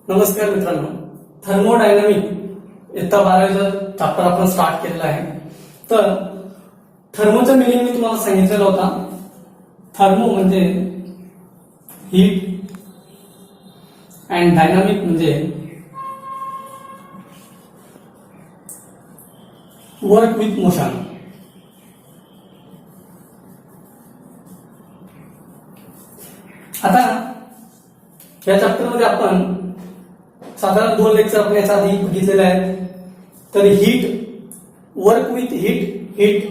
नमस्कार मित्रांनो, थर्मोडायनामिक इयत्ता 12चा चॅप्टर आपण स्टार्ट केलेला आहे. तर थर्मोचा मिनिंग मी तुम्हाला सांगितलेला होता. थर्मो म्हणजे हीट अँड डायनामिक म्हणजे वर्क विथ मोशन. आता या चॅप्टरमध्ये आपण साधारण 2 लेक्चर आपण याच्या आधी बघितलेले आहेत. तर heat, work with heat, heat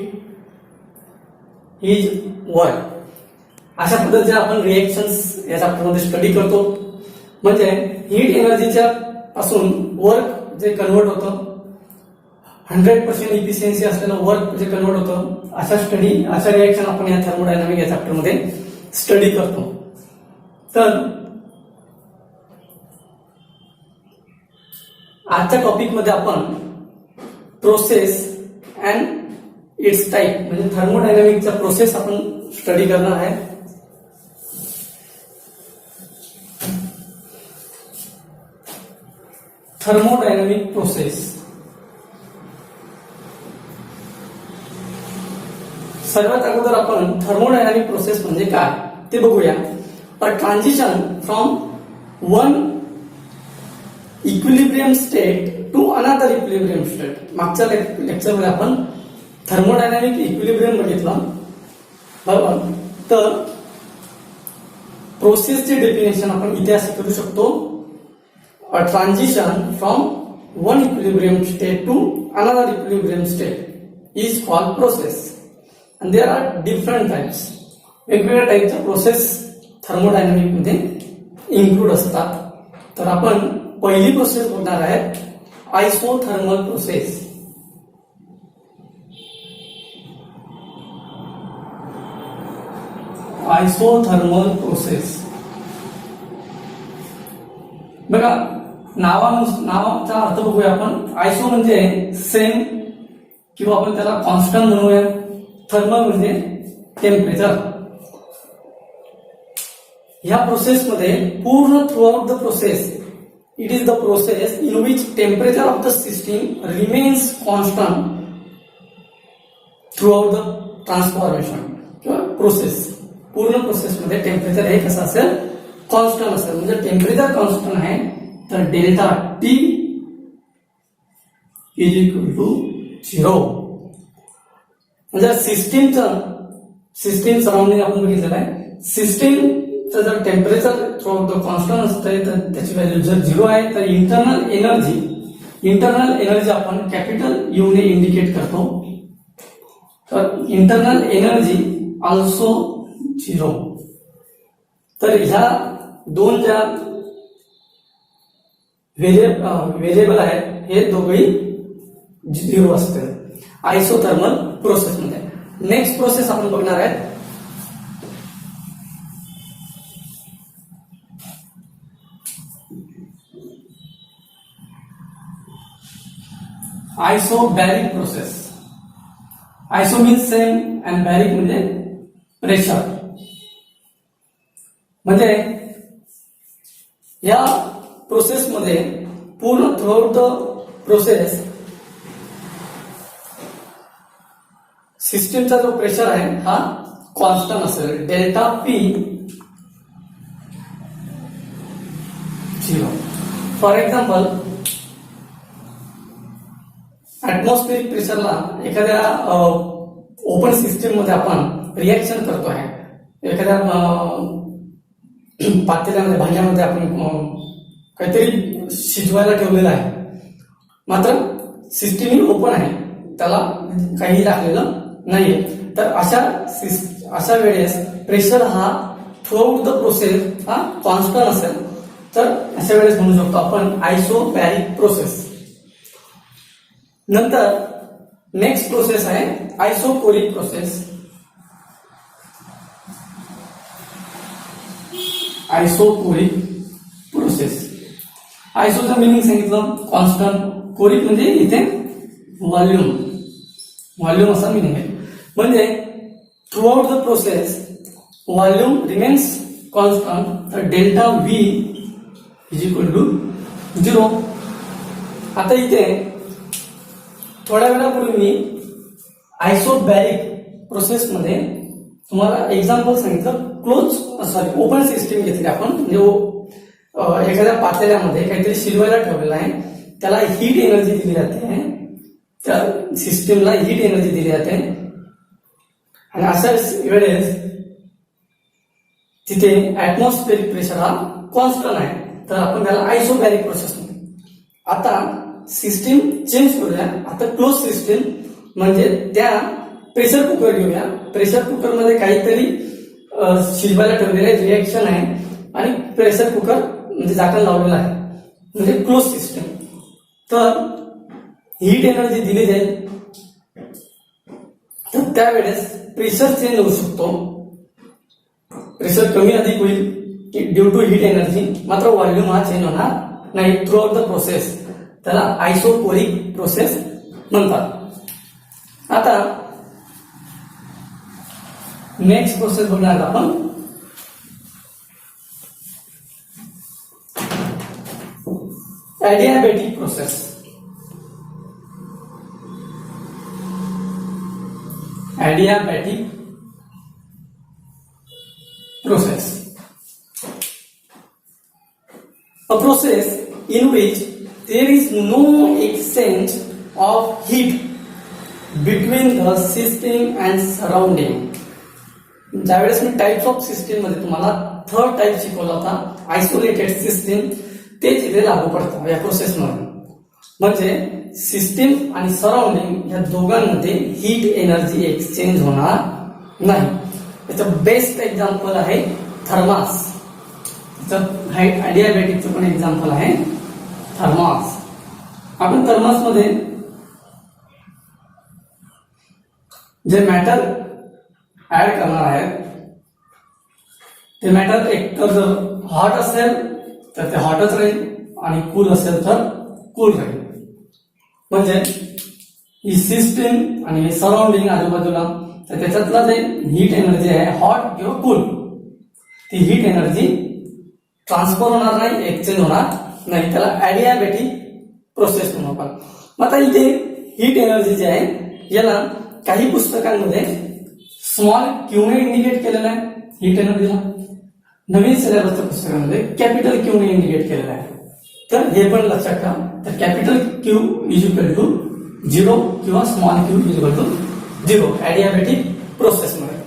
is work, अशा पद्धतीने आपण रिएक्शन्स या चॅप्टरमध्ये स्टडी करतो. म्हणजे हीट एनर्जीच्या पासून वर्क जे कन्वर्ट होतं, 100% इफिशियन्सी असलेलं वर्क जे कन्वर्ट होतं, अशा रिएक्शन आपण या थर्मोडायनामिक या चॅप्टरमध्ये स्टडी करतो. तर आजच्या टॉपिकमध्ये आपण प्रोसेस अँड इट्स टाईप म्हणजे थर्मोडायनामिकचा प्रोसेस आपण स्टडी करणार आहे. Thermodynamic process. सर्वात अगोदर आपण थर्मोडायनामिक प्रोसेस म्हणजे काय ते बघूया. A transition from one equilibrium state to another equilibrium state. मागच्या लेक्चरमध्ये आपण थर्मोडायनामिक इक्विलिब्रियम बघितला, बरोबर. तर प्रोसेसचे डेफिनेशन आपण इथे असे करू शकतो. A transition from one equilibrium state to another equilibrium state is called process. And there are different types. वेगवेगळ्या टाईपच्या प्रोसेस थर्मोडायनामिक मध्ये इन्क्लूड असतात. तर आपण पहिली प्रोसेस बघणार आहे आयसोथर्मल प्रोसेस. आयसोथर्मल प्रोसेस बघा, नावाचा अर्थ बघूया आपण. आयसो म्हणजे सेम किंवा आपण त्याला कॉन्स्टंट म्हणूया. थर्मल म्हणजे टेम्परेचर. ह्या प्रोसेसमध्ये पूर्ण through out the process, it is the process in which temperature of the system remains constant throughout the transformation किंवा प्रोसेस. पूर्ण प्रोसेस मध्ये टेम्परेचर हे कसं असेल, कॉन्स्टंट असेल. म्हणजे टेम्परेचर कॉन्स्टंट आहे तर delta T is equal to 0. म्हणजे सिस्टीम सराउंडिंग आपण बघितलेलं आहे. सिस्टीमचं जर टेम्परेचर थ्रूआउट द कॉन्स्टंट असतंय तर त्याची व्हॅल्यू जर 0 आहे तर इंटरनल एनर्जी आपण कॅपिटल यू ने इंडिकेट करतो. तर इंटरनल एनर्जी ऑल्सो 0. तर ह्या दोन ज्या व्हेरिएबल आहेत हे दोघेही 0 असते आयसोथर्मल प्रोसेस मध्ये. नेक्स्ट प्रोसेस आपण बघणार आहे isobaric process. आयसो means same and बॅरिक म्हणजे प्रेशर. म्हणजे या प्रोसेसमध्ये पूर्ण थ्रूआउट द प्रोसेस सिस्टीमचा जो प्रेशर आहे हा कॉन्स्टंट असेल. Delta P 0. For example, atmospheric प्रेशरला एखाद्या ओपन सिस्टीम मध्ये आपण रिएक्शन करतो आहे. एखाद्या पातेल्यामध्ये, भांड्यामध्ये आपण काहीतरी शिजवायला ठेवलेलं आहे, मात्र सिस्टीम ही ओपन आहे, त्याला काही लागलेलं नाहीये. तर अशा वेळेस प्रेशर हा थ्रूआउट द प्रोसेस हा कॉन्स्टंट असेल तर अशा वेळेस म्हणू शकतो आपण आयसोबॅरिक प्रोसेस. नंतर नेक्स्ट प्रोसेस आहे आयसोकोरिक प्रोसेस. Isochoric process. आयसोचं मिनिंग सांगितलं कॉन्स्टंट, कोरिक म्हणजे इथे व्हॉल्यूम असा मिनिंग आहे. म्हणजे throughout the process volume remains constant. तर delta V is equal to 0. आता इथे थोड्या वेळापूर्वी मी आयसोबॅरिक प्रोसेसमध्ये तुम्हाला एक्झाम्पल सांगितलं, ओपन सिस्टीम घेतली आपण, म्हणजे एखाद्या पातेल्यामध्ये काहीतरी शिजवायला ठेवलेलं आहे, त्याला हीट एनर्जी दिली जाते, त्या सिस्टीमला हीट एनर्जी दिली जाते, आणि अशा वेळेस तिथे ऍटमॉस्फेरिक प्रेशर हा कॉन्स्टंट आहे, तर आपण त्याला आयसोबॅरिक प्रोसेस म्हणतो. आता सिस्टीम चेंज करूया, आता क्लोज सिस्टीम म्हणजे त्या प्रेशर कुकर घेऊया. प्रेशर कुकर मध्ये काहीतरी शिजवायला ठेवलेले रिएक्शन आहे आणि प्रेशर कुकर म्हणजे झाकण लावलेलं आहे, म्हणजे क्लोज सिस्टीम. तर हीट एनर्जी दिली जाईल, तर त्यावेळेस प्रेशर चेंज होऊ शकतो, प्रेशर कमी अधिक होईल ड्यू टू हीट एनर्जी, मात्र व्हॉल्यूम हा चेंज होणार नाही थ्रू आउट द प्रोसेस. त्याला आयसोपोरिक प्रोसेस म्हणतात. आता नेक्स्ट प्रोसेस बघणार आपण adiabatic process. Adiabatic process, a process in which there is no exchange of heat between the system and surrounding. ज्यावेळेस मी टाइप्स ऑफ सिस्टीम मध्ये तुम्हाला थर्ड टाइप शिकवला होता, आयसोलेटेड सिस्टीम, तेच इथे लागू पडतं या प्रोसेस मध्ये. म्हणजे सिस्टीम आणि सराउंडिंग या दोघांमध्ये हीट एनर्जी एक्सचेंज होणार नाही. याचं बेस्ट एक्झाम्पल आहे थर्मास. ॲडियाबॅटिकचं पण एक्झाम्पल आहे थर्मास. आपण थर्मास मध्ये जे मॅटर ऍड करणार आहे ते मॅटर एकतर जर हॉट असेल तर ते हॉटच राहील आणि कूल असेल तर कूल राहील. म्हणजे ही सिस्टीम आणि सराउंडिंग आजूबाजूला, तर त्याच्यातला जे हीट एनर्जी आहे हॉट किंवा कूल, ती हीट एनर्जी ट्रान्सफर होणार नाही, एक्सचेंज होणार नाही. त्याला ॲडियाबॅटिक प्रोसेस म्हणून आपण. मग आता इथे हीट एनर्जी जी आहे याला काही पुस्तकांमध्ये स्मॉल क्यूने इंडिकेट केलेलं आहे हीट एनर्जीला, नवीन सिलेबसच्या पुस्तकांमध्ये कॅपिटल क्यूने इंडिकेट केलेलं आहे. तर हे पण लक्षात ठेवा. तर capital Q is equal to 0 किंवा small Q is equal to 0 adiabatic process मध्ये.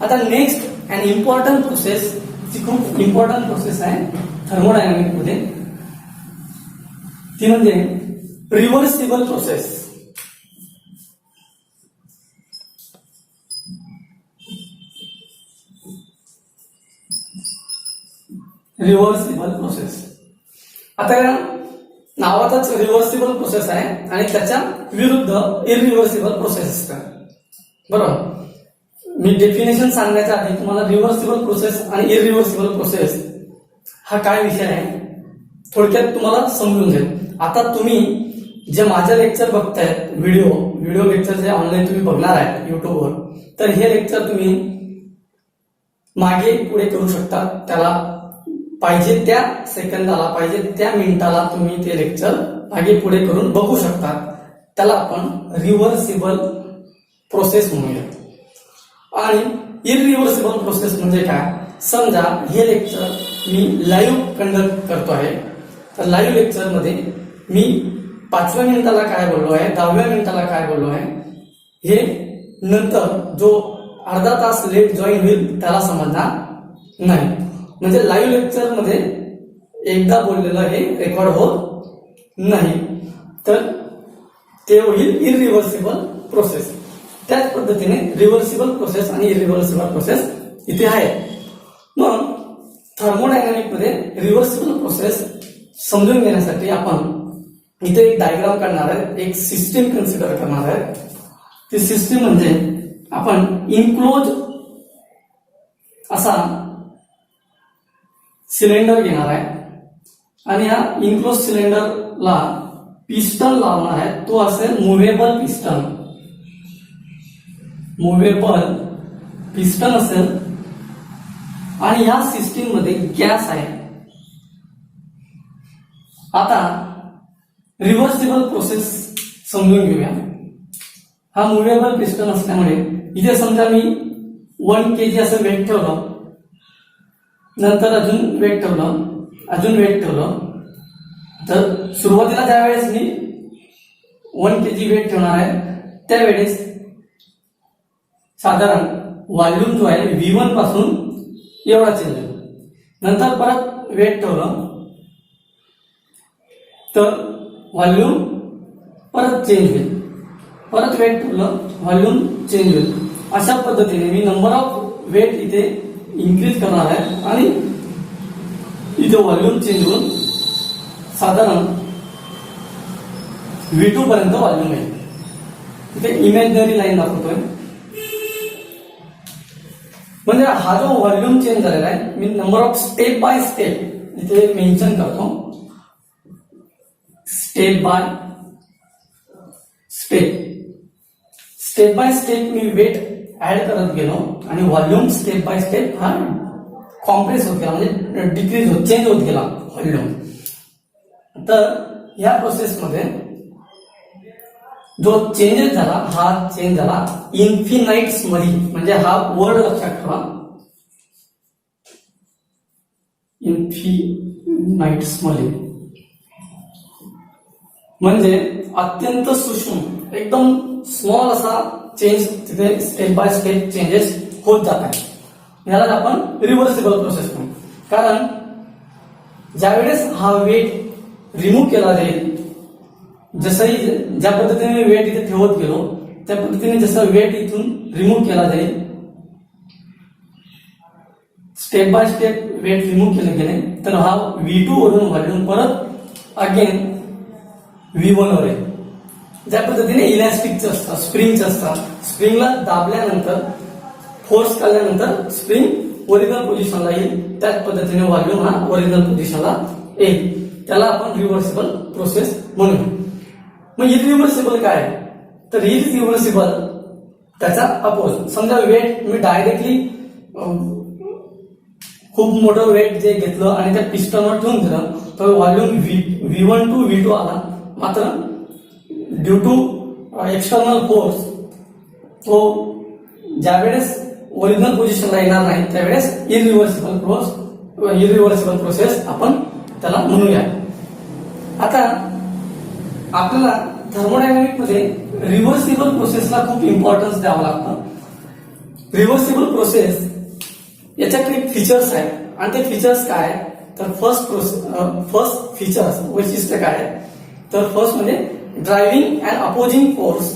आता नेक्स्ट अँड इम्पॉर्टंट प्रोसेस, जी खूप इम्पॉर्टंट प्रोसेस आहे थर्मोडायनामिक मध्ये, ती म्हणजे रिव्हर्सिबल प्रोसेस. Reversible process. आता नावातच रिव्हर्सिबल प्रोसेस आहे आणि त्याच्या विरुद्ध इरिव्हर्सिबल प्रोसेस असतात. बरोबर. मी डेफिनेशन सांगण्याच्या आधी तुम्हाला रिव्हर्सिबल प्रोसेस आणि इरिव्हर्सिबल प्रोसेस हा काय विषय आहे थोडक्यात तुम्हाला समजून जाईल. आता तुम्ही जे माझं लेक्चर बघताय, व्हिडिओ लेक्चर जे ऑनलाईन तुम्ही बघणार आहे युट्यूबवर, तर हे लेक्चर तुम्ही मागे पुढे करू शकता. त्याला पाहिजे त्या सेकंदाला, पाहिजे त्या मिनिटाला तुम्ही ते लेक्चर मागे पुढे करून बघू शकता. त्याला आपण रिव्हर्सिबल प्रोसेस म्हणूया. आणि इरिव्हर्सिबल प्रोसेस म्हणजे काय? समजा हे लेक्चर मी लाईव्ह कंडक्ट करतो आहे, तर लाईव्ह लेक्चर मध्ये मी 5व्या मिनिटाला काय बोललो आहे, 10व्या मिनिटाला काय बोललो आहे, हे नंतर जो अर्धा तास लेट जॉईन होईल त्याला समजणार नाही. म्हणजे लाईव्ह लेक्चर मध्ये एकदा बोललेलं हे रेकॉर्ड होत नाही, तर ते होईल इरिव्हर्सिबल प्रोसेस. त्याच पद्धतीने रिव्हर्सिबल प्रोसेस आणि इरिव्हर्सिबल प्रोसेस इथे आहे. मग थर्मोडायनामिक मध्ये रिव्हर्सिबल प्रोसेस समजून घेण्यासाठी आपण इथे एक डायग्राम काढणार आहे, एक सिस्टीम कन्सिडर करणार आहे. ती सिस्टीम म्हणजे आपण इनक्लोज असा सिलेंडर घेणार आहे आणि या इनक्लोज सिलेंडरला पिस्टन लावणार आहे. तो असेल मुव्हेबल पिस्टन. मुव्हेबल पिस्टन असेल आणि या सिस्टीम मध्ये गॅस आहे. आता रिव्हर्सिबल प्रोसेस समजून घेऊया. हा मुव्हेबल पिस्टन असल्यामुळे इथे समजा मी 1 kg असं वेट ठेवलं, नंतर अजून वेट ठेवलं, तर सुरुवातीला ज्यावेळेस मी 1 kg वेट ठेवणार आहे त्यावेळेस साधारण व्हॉल्यूम जो आहे V1 पासून एवढा चेंज होईल. नंतर परत वेट ठेवलं तर व्हॉल्यूम परत चेंज होईल, परत वेट ठेवलं व्हॉल्यूम चेंज होईल. अशा पद्धतीने मी नंबर ऑफ वेट इथे इन्क्रीज करणार आहे आणि इथे व्हॉल्यूम चेंज होऊन साधारण V2 पर्यंत व्हॉल्यूम येईल. इथे इमॅजिनरी लाईन दाखवतोय, म्हणजे हा जो व्हॉल्यूम चेंज झालेला आहे मी number of step by step इथे मेन्शन करतो. स्टेप बाय स्टेप मी वेट ऍड करत गेलो आणि व्हॉल्यूम स्टेप बाय स्टेप हा कॉम्प्रेस होत गेला, म्हणजे डिक्रीज होत चेंज होत गेला व्हॉल्यूम. तर या प्रोसेसमध्ये जो चेंजेस झाला हा चेंज झाला इन्फिनाइट्स मध्ये, म्हणजे हा वर्ड लक्षात ठेवा, इन्फिनाइट्स मध्ये, म्हणजे अत्यंत सूक्ष्म एकदम स्मॉल असा चेंज तिथे स्टेप बाय स्टेप चेंजेस होत जात आहे. याला आपण रिव्हर्सिबल प्रोसेस म्हणू. कारण ज्यावेळेस हा वेट रिमूव्ह केला जाईल, जसंही ज्या पद्धतीने वेट इथे ठेवत गेलो त्या पद्धतीने जसं वेट इथून रिमूव्ह केला जाईल, step by step weight remove केले गेले तर हा V2 वरून व्हॉल्यूम परत अगेन V1 वर येईल. ज्या पद्धतीने इलॅस्टिकचं असतं, स्प्रिंगचं असतं, स्प्रिंगला दाबल्यानंतर फोर्स काढल्यानंतर स्प्रिंग ओरिजिनल पोझिशनला येईल, त्याच पद्धतीने व्हॉल्यूम हा ओरिजिनल पोझिशनला येईल. त्याला आपण रिव्हर्सिबल प्रोसेस म्हणूया. मग इरिव्हर्सिबल काय, तर इरिव्हर्सिबल त्याचा अपोज. समजा वेट मी डायरेक्टली खूप मोठं वेट जे घेतलं आणि त्या पिस्टनवर ठेवून दिलं तर व्हॉल्यूम V1 टू V2 आला, मात्र ड्यू टू एक्सटर्नल फोर्स तो ज्यावेळेस ओरिजिनल पोझिशनला येणार नाही त्यावेळेस इरिव्हर्सिबल प्रोसेस आपण त्याला म्हणूया. आता आपल्याला थर्मोडायनामिक मध्ये रिव्हर्सिबल प्रोसेसला खूप इम्पॉर्टन्स द्यावं लागतं. रिव्हर्सिबल प्रोसेस याच्याकडे फीचर्स आहेत आणि ते फीचर्स काय, तर फर्स्ट फीचर्स वैशिष्ट्य काय आहे, तर फर्स्ट म्हणजे driving and opposing force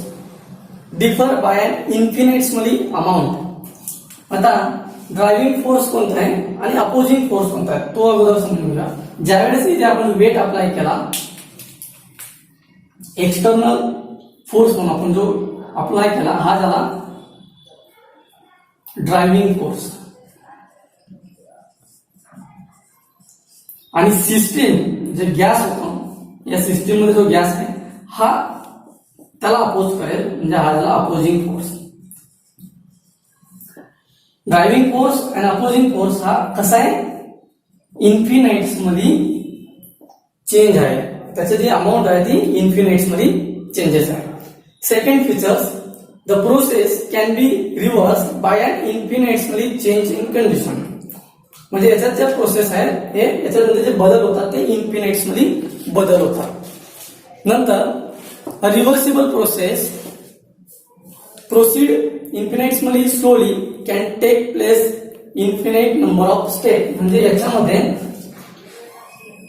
differ by an infinitesimally amount. आता ड्रायव्हिंग फोर्स कोणता आहे आणि अपोजिंग फोर्स कोणता आहे तो अगोदर समजून घ्या. ज्यावेळेस इथे आपण वेट अप्लाय केला, एक्सटर्नल फोर्स म्हणून आपण जो अप्लाय केला हा झाला ड्रायव्हिंग फोर्स, आणि सिस्टीम जे गॅस होतो या सिस्टीम मध्ये जो गॅस आहे हा त्याला अपोज करेल, म्हणजे हा झाला अपोजिंग फोर्स. ड्रायव्हिंग फोर्स आणि अपोजिंग फोर्स हा कसा आहे, इन्फिनाइट्स मध्ये चेंज आहे, त्याची जी अमाऊंट आहे ती इन्फिनाइट्स मध्ये चेंजेस आहे. Second features, the process can be reverse by an infinitesimally change in condition. म्हणजे याच्यात जे प्रोसेस आहे हे याच्यामध्ये जे बदल होतात ते इन्फिनाइट्स मध्ये बदल होतात. नंतर reversible process proceed infinitesimally slowly can take place infinite number of step. म्हणजे याच्यामध्ये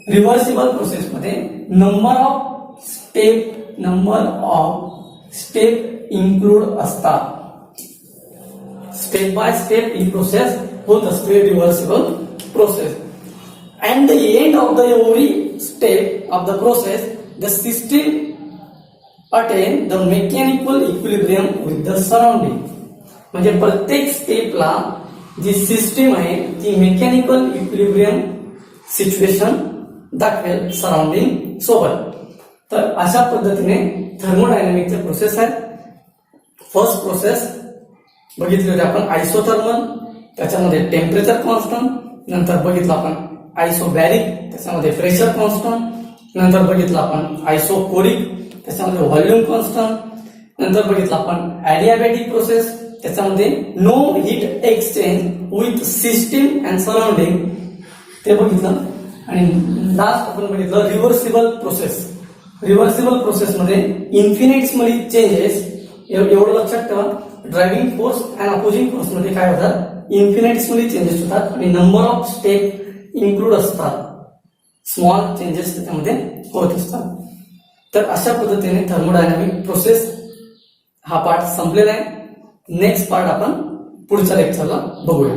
रिव्हर्सिबल प्रोसेस मध्ये नंबर ऑफ स्टेप इन्क्लूड असतात. स्टेप बाय स्टेप ही प्रोसेस होत असते reversible process. And the end of the every step of the process the system attain the mechanical equilibrium with the surrounding. म्हणजे प्रत्येक स्टेपला जी system आहे ती मेकॅनिकल इक्विलिब्रियम सिच्युएशन दाखवेल सराउंडिंग सोबत. तर अशा पद्धतीने थर्मोडायनामिकचे प्रोसेस आहेत. फर्स्ट प्रोसेस बघितली होती आपण आयसोथर्मल, त्याच्यामध्ये टेम्परेचर कॉन्स्टंट. नंतर बघितलं आपण आयसोबॅरिक, त्याच्यामध्ये प्रेशर कॉन्स्टंट. नंतर बघितलं आपण आयसोकोरिक, त्याच्यामध्ये व्हॉल्यूम कॉन्स्टंट. नंतर बघितलं आपण ॲडियाबॅटिक प्रोसेस, त्याच्यामध्ये no heat exchange with system and surrounding, ते बघितलं. आणि लास्ट आपण बघितलं रिव्हर्सिबल प्रोसेस. रिव्हर्सिबल प्रोसेसमध्ये इन्फिनिट्समली चेंजेस, एवढं लक्षात ठेवा, driving force and opposing force मध्ये काय होतात, इन्फिनिट्समली चेंजेस होतात आणि नंबर ऑफ स्टेप इन्क्लूड असतात, स्मॉल चेंजेस त्याच्यामध्ये होत असतात. तर अशा पद्धतीने थर्मोडायनामिक प्रोसेस हा पार्ट संपलेला आहे. नेक्स्ट पार्ट आपण पुढच्या लेक्चरला बघूया.